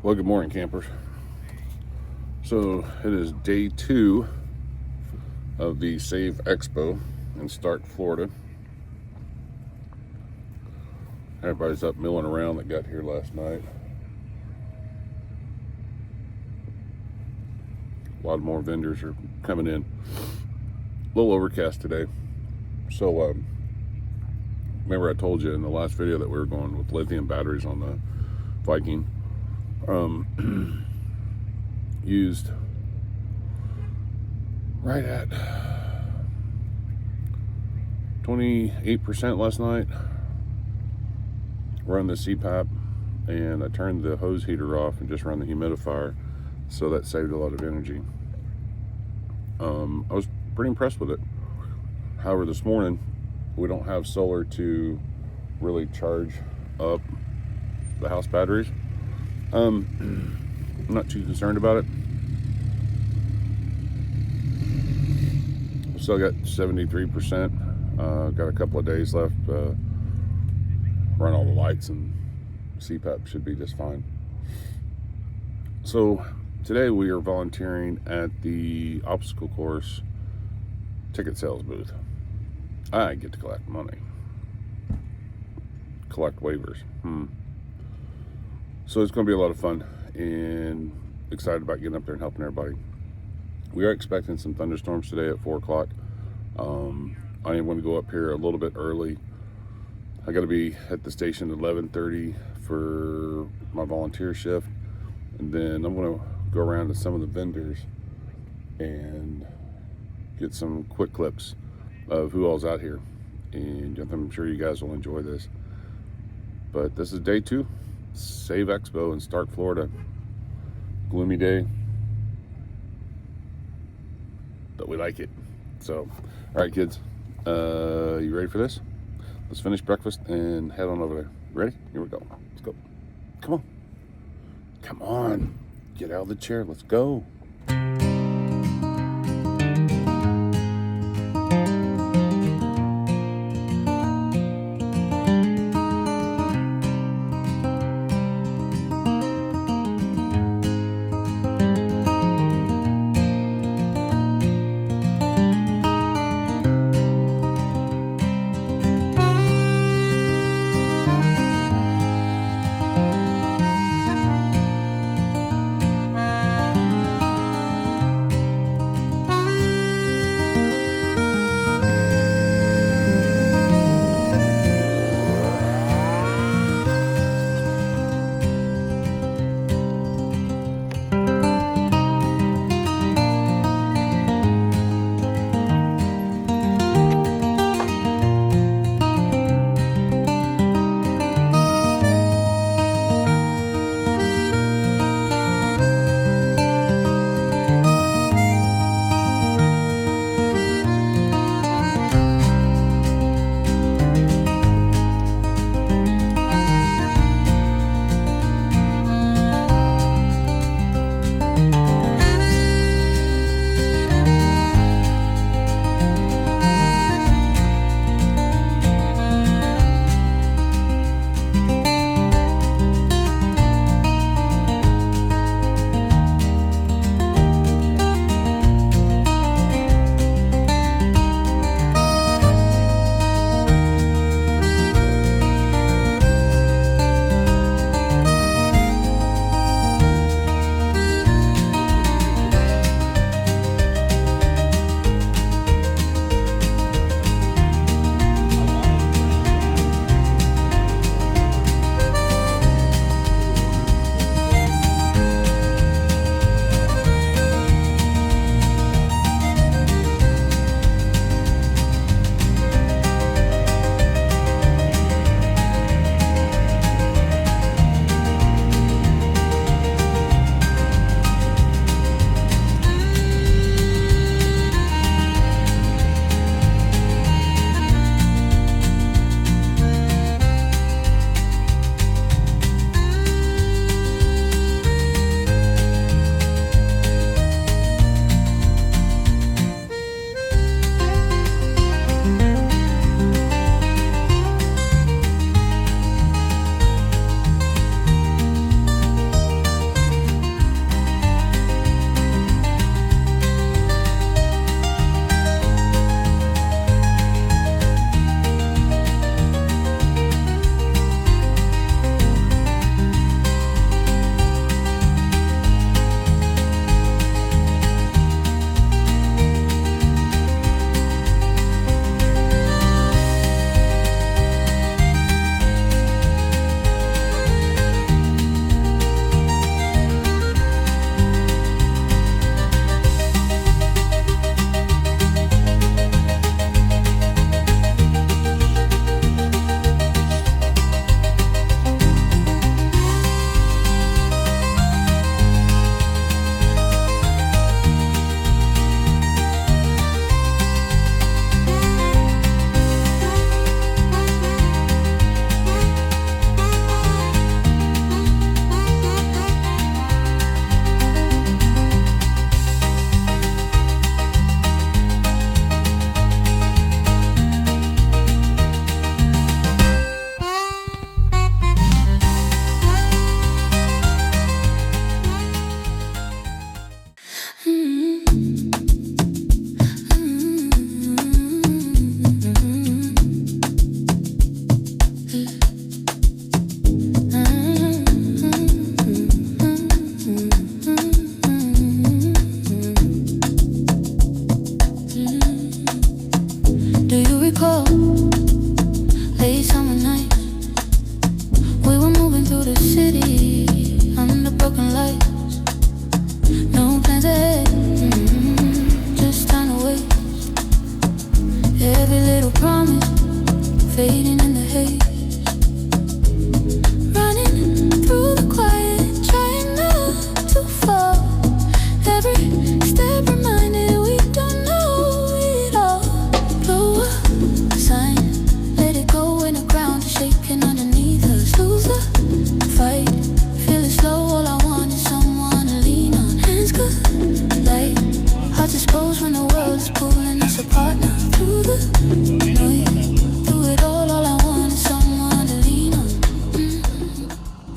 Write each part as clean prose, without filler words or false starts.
Well, good morning, campers. So it is day 2 of the SAVE Expo in Stark, Florida. Everybody's up milling around that got here last night. A lot more vendors are coming in. A little overcast today. So remember I told you in the last video that we were going with lithium batteries on the Viking. Used right at 28% last night. Run the CPAP, and I turned the hose heater off and just run the humidifier, so that saved a lot of energy. I was pretty impressed with it. However, this morning we don't have solar to really charge up the house batteries. I'm not too concerned about it. Still got 73%. Got a couple of days left. Run all the lights and CPAP should be just fine. So today we are volunteering at the obstacle course ticket sales booth. I get to collect money. Collect waivers. So it's going to be a lot of fun, and excited about getting up there and helping everybody. We are expecting some thunderstorms today at 4 o'clock. I am going to go up here a little bit early. I got to be at the station at 11:30 for my volunteer shift, and then I'm going to go around to some of the vendors and get some quick clips of who all's out here, and I'm sure you guys will enjoy this. But this is day 2, SAVE Expo in Stark, Florida. Gloomy day, but we like it. So, all right, kids, you ready for this? Let's finish breakfast and head on over there. Ready? Here we go. Let's go. Come on. Come on. Get out of the chair. Let's go.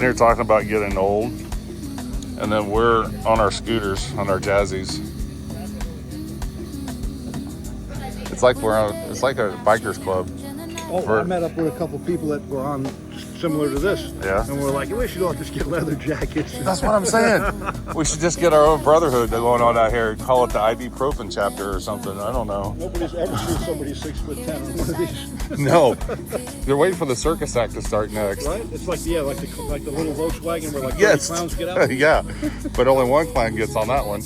They're talking about getting old, and then we're on our scooters, on our jazzies. It's like it's like a bikers club. I met up with a couple people that were on similar to this. Yeah. And we're like, we should all just get leather jackets. That's what I'm saying. We should just get our own brotherhood going on out here and call it the ibuprofen chapter or something. I don't know. Nobody's ever seen somebody 6'10" on one of these. No. They're waiting for the circus act to start next. Right? It's like, yeah, like the little Volkswagen where like 30 Yes. clowns get out. Yeah. But only one clown gets on that one.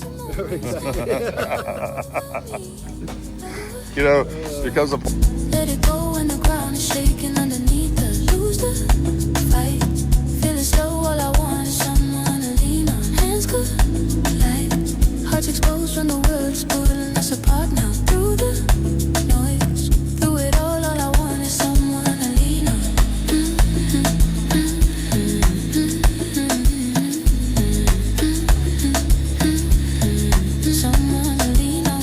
You know, because of... Let it go when the ground is shaking underneath us. Lose the fight. Feeling slow, all I want is someone to lean on. Hands collide. Hearts exposed when the world's pulling us apart now. Through the noise, through it all I want is someone to lean on. Someone to lean on.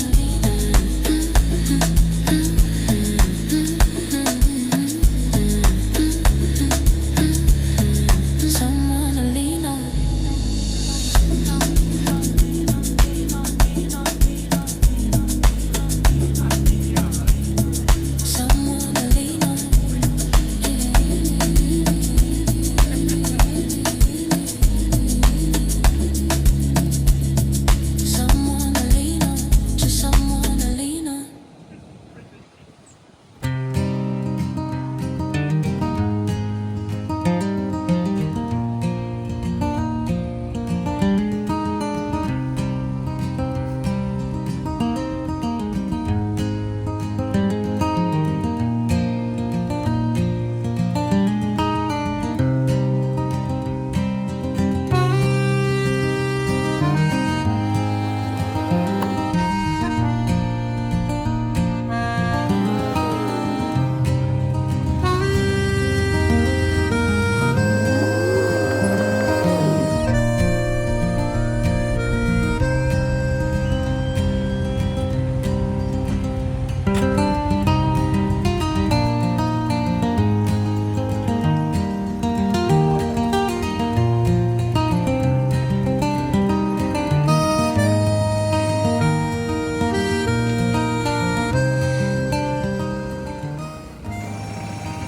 Someone to lean on. Someone to lean on. Someone to lean on. Just someone to lean on.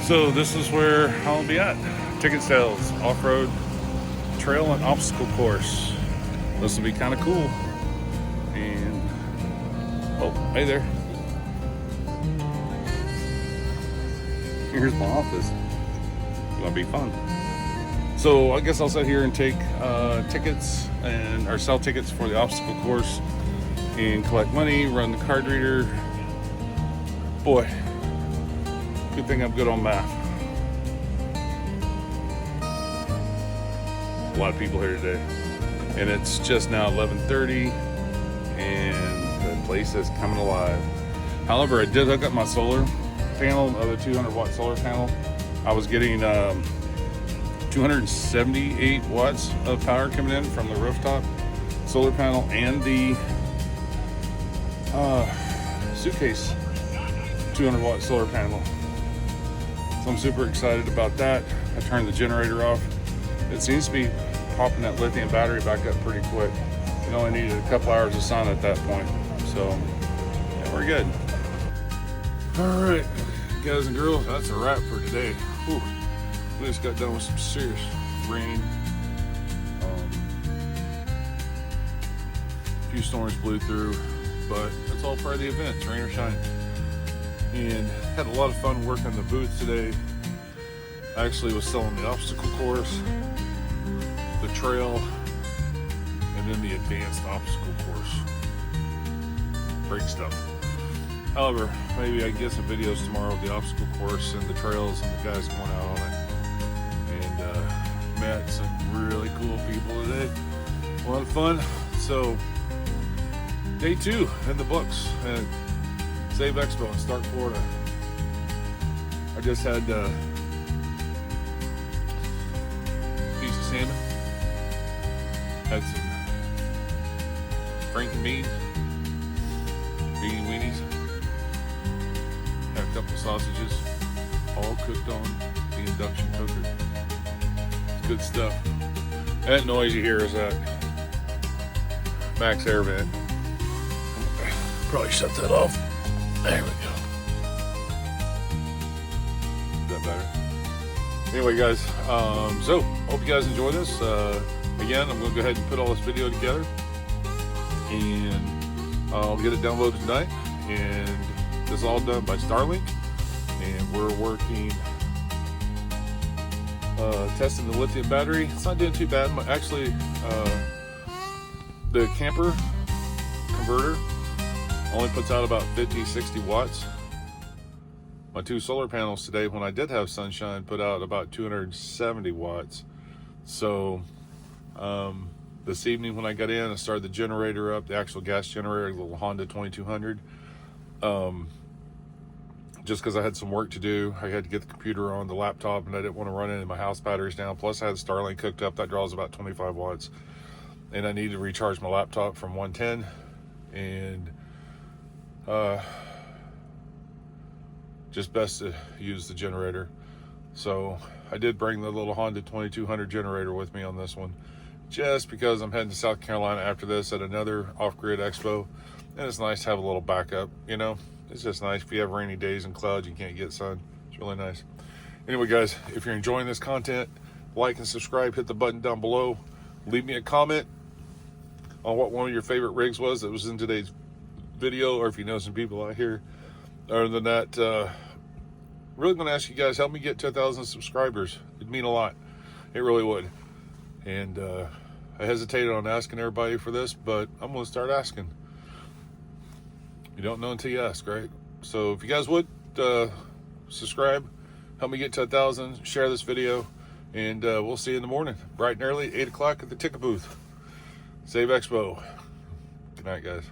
So this is where I'll be at. Ticket sales, off-road, trail and obstacle course. This will be kind of cool. And, oh, hey there. Here's my office. It's gonna be fun. So I guess I'll sit here and take tickets or sell tickets for the obstacle course and collect money, run the card reader. Boy, good thing I'm good on math. A lot of people here today. And it's just now 11:30 and the place is coming alive. However, I did hook up my solar panel, the 200 watt solar panel. I was getting 278 watts of power coming in from the rooftop solar panel and the suitcase 200 watt solar panel. So I'm super excited about that. I turned the generator off. It seems to be popping that lithium battery back up pretty quick. It only needed a couple hours of sun at that point. So yeah, we're good. All right, guys and girls, that's a wrap for today. Whew. We just got done with some serious rain. A few storms blew through, but that's all part of the event, it's rain or shine. And had a lot of fun working the booth today. I actually was selling the obstacle course, the trail, and then the advanced obstacle course. Great stuff. However, maybe I can get some videos tomorrow of the obstacle course and the trails and the guys going out on it. And met some really cool people today. A lot of fun. So, day 2 in the books at SAVE Expo in Stark, Florida. I just had a piece of salmon. Had some Franken beans, beanie weenies. Had a couple sausages, all cooked on the induction cooker. Good stuff. That noise you hear is that max air vent. Probably shut that off. There we go. Is that better? Anyway, guys, so hope you guys enjoy this. Again, I'm going to go ahead and put all this video together, and I'll get it downloaded tonight. And this is all done by Starlink, and we're working, testing the lithium battery. It's not doing too bad. Actually, the camper converter only puts out about 50-60 watts. My 2 solar panels today, when I did have sunshine, put out about 270 watts. So this evening when I got in, I started the generator up, the actual gas generator, the little Honda 2200. Just because I had some work to do. I had to get the computer on the laptop, and I didn't want to run into my house batteries down. Plus I had Starlink hooked up, that draws about 25 watts. And I needed to recharge my laptop from 110. And just best to use the generator. So I did bring the little Honda 2200 generator with me on this one, just because I'm heading to South Carolina after this at another off-grid expo, and it's nice to have a little backup, you know. It's just nice if you have rainy days and clouds, you can't get sun. It's really nice. Anyway, guys, if you're enjoying this content, like and subscribe, hit the button down below, leave me a comment on what one of your favorite rigs was that was in today's video, or if you know some people out here. Other than that, really going to ask you guys, help me get to 1,000 subscribers. It'd mean a lot. It really would. And I hesitated on asking everybody for this, but I'm going to start asking. You don't know until you ask, right? So if you guys would subscribe, help me get to 1,000, share this video, and we'll see you in the morning, bright and early, 8 o'clock at the ticket booth. SAVE Expo. Good night, guys.